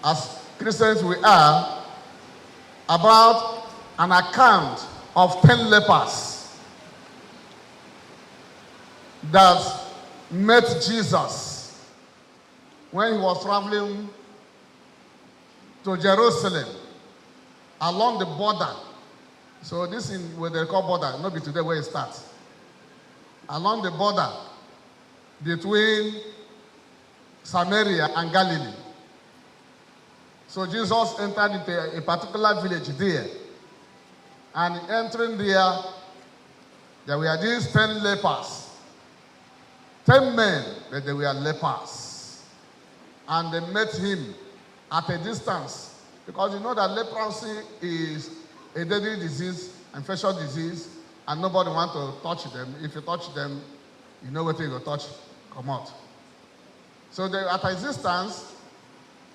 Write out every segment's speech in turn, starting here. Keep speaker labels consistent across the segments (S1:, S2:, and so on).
S1: as Christians we are, about an account of 10 lepers that met Jesus when he was traveling to Jerusalem along the border. So this is where they call border, not be today where it starts. Along the border between Samaria and Galilee. So Jesus entered into a particular village there. And entering there were these 10 lepers. 10 men, but they were lepers. And they met him at a distance. Because you know that leprosy is a deadly disease, infectious disease, and nobody wants to touch them. If you touch them, you know what you will touch, come out. So they, at a distance,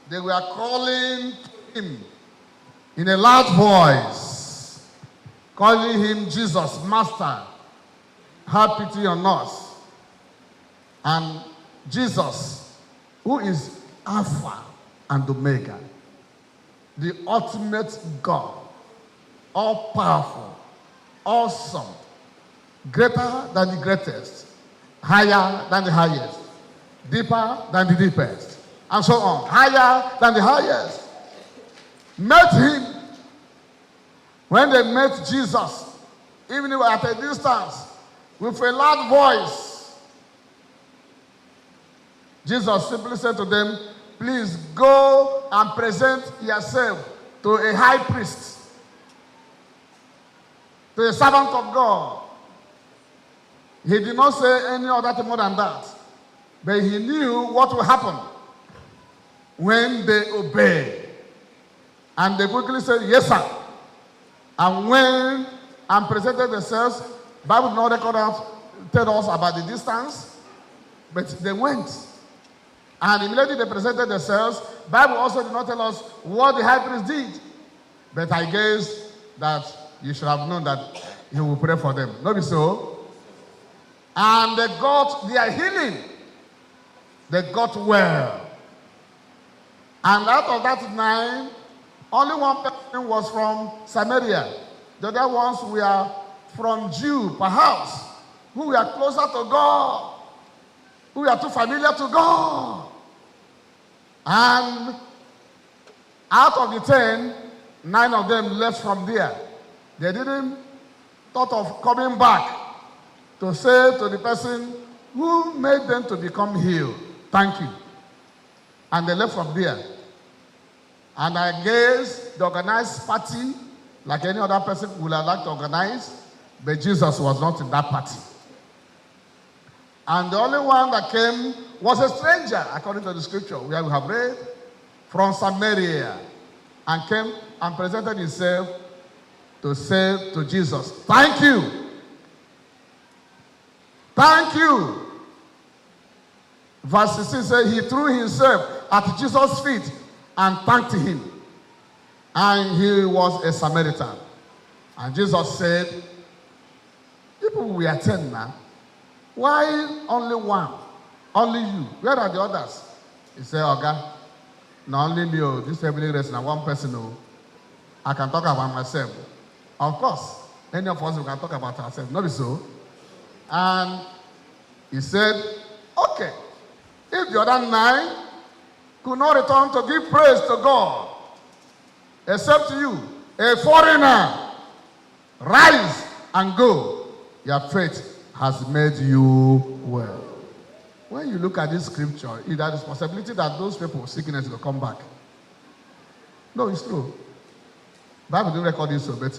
S1: they were calling him in a loud voice, calling him Jesus, Master, have pity on us. And Jesus, who is Alpha and Omega, the ultimate God, all powerful, awesome, greater than the greatest, higher than the highest, deeper than the deepest, and so on, higher than the highest, met him. When they met Jesus, even at a distance, with a loud voice, Jesus simply said to them, please go and present yourself to a high priest, to a servant of God. He did not say any other thing more than that. But he knew what will happen when they obey. And they quickly said, yes, sir. And when and presented themselves, Bible did not record out, tell us about the distance, but they went. And immediately they presented themselves. Bible also did not tell us what the high priest did. But I guess that you should have known that he will pray for them. Not be so. And they got their healing. They got well. And out of that 9, only one person was from Samaria. The other ones were from Jew, perhaps, who were closer to God, who were too familiar to God. And out of the 10, 9 of them left from there. They didn't thought of coming back to say to the person who made them to become healed, thank you. And they left from there. And I guess the organized party, like any other person would have liked to organize, but Jesus was not in that party. And the only one that came was a stranger, according to the scripture, where we have read, from Samaria, and came and presented himself to say to Jesus, thank you. Thank you. Verse 16 says, he threw himself at Jesus' feet and thanked him. And he was a Samaritan. And Jesus said, people we are 10 now. Why only one? Only you. Where are the others? He said, Oga, not only me, this heavenly race, now one person, I can talk about myself. Of course, any of us we can talk about ourselves. Not so. And he said, okay, if the other 9 could not return to give praise to God, except you, a foreigner, rise and go. Your faith has made you well. When you look at this scripture, is there is possibility that those people sickness will come back? No, it's true. Bible didn't record this, so but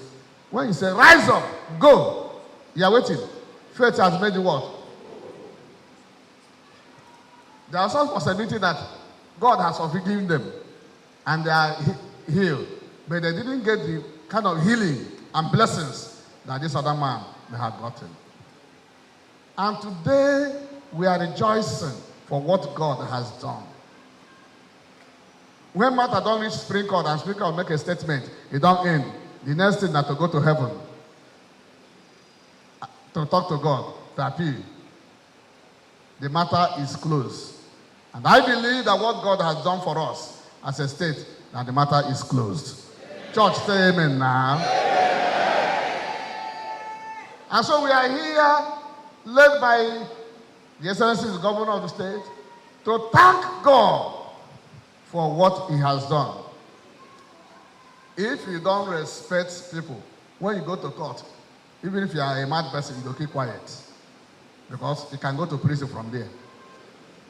S1: when you say rise up, go, you are waiting. Faith has made you what? There is some possibility that God has forgiven them and they are healed, but they didn't get the kind of healing and blessings that this other man may have gotten. And today we are rejoicing for what God has done. When Martha don't reach Spring Court and Spring Court make a statement, it don't end. The next thing is to go to heaven to talk to God, to appeal. The matter is closed. And I believe that what God has done for us as a state that the matter is closed. Church, say amen now. And so we are here, led by the Excellency the Governor of the state, to thank God for what he has done. If you don't respect people, when you go to court, even if you are a mad person, you will keep quiet. Because you can go to prison from there.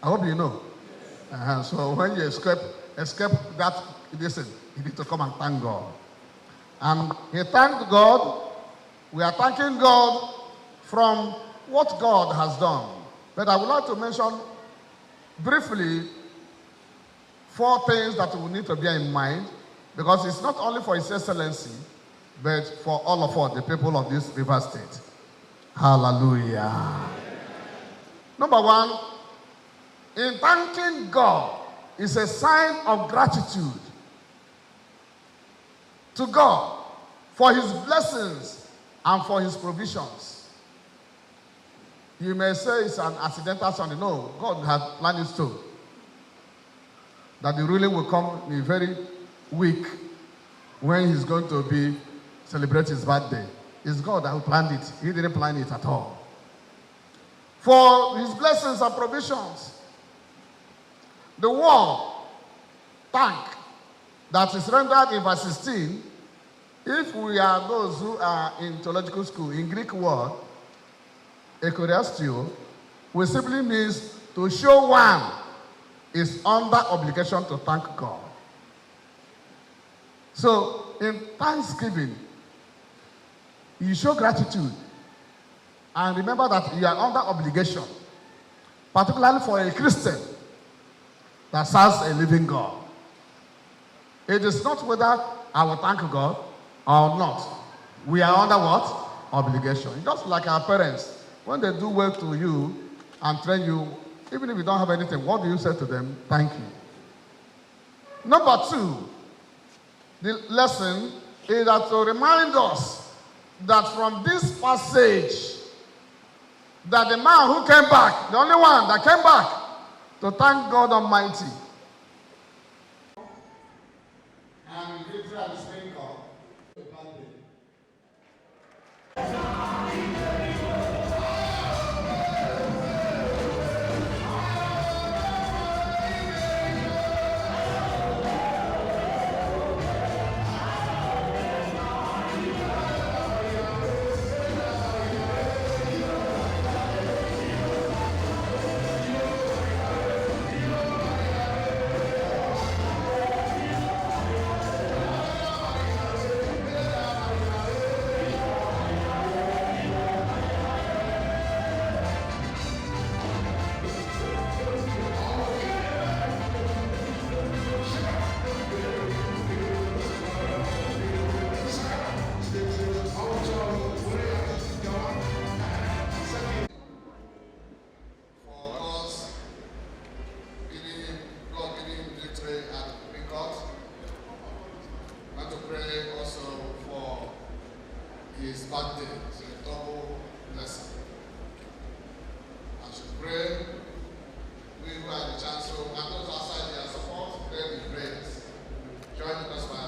S1: I hope you know. So when you escape that, listen, you need to come and thank God. And he thanked God. We are thanking God from what God has done. But I would like to mention briefly 4 things that we need to bear in mind, because it's not only for His Excellency, but for all of us, the people of this river state. Hallelujah. Number 1, in thanking God is a sign of gratitude to God for His blessings and for His provisions. You may say it's an accidental Sunday. No, God had planned it so. That the ruling will come in a very week when He's going to be celebrate His birthday. It's God that planned it. He didn't plan it at all. For His blessings and provisions. The word thank that is rendered in verse 16, if we are those who are in theological school, in Greek word, Eucharistio, which simply means to show one is under obligation to thank God. So, in thanksgiving, you show gratitude and remember that you are under obligation, particularly for a Christian that serves a living God. It is not whether I will thank God or not. We are under what? Obligation. Just like our parents, when they do work to you and train you, even if you don't have anything, what do you say to them? Thank you. Number 2, the lesson is that to remind us that from this passage, that the man who came back, the only one that came back to thank God Almighty, and literally saying God, his birthday is a double blessing. I should pray. We who have the chance to, and those outside their support, pray with prayers. Join us by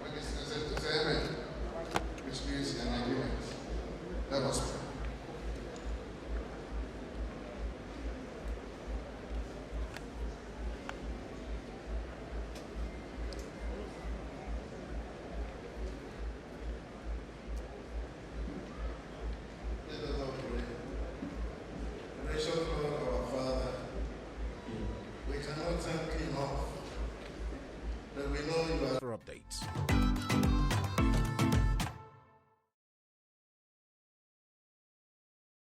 S1: when it's necessary to say amen, which means an agreement. Let us pray.
S2: For updates.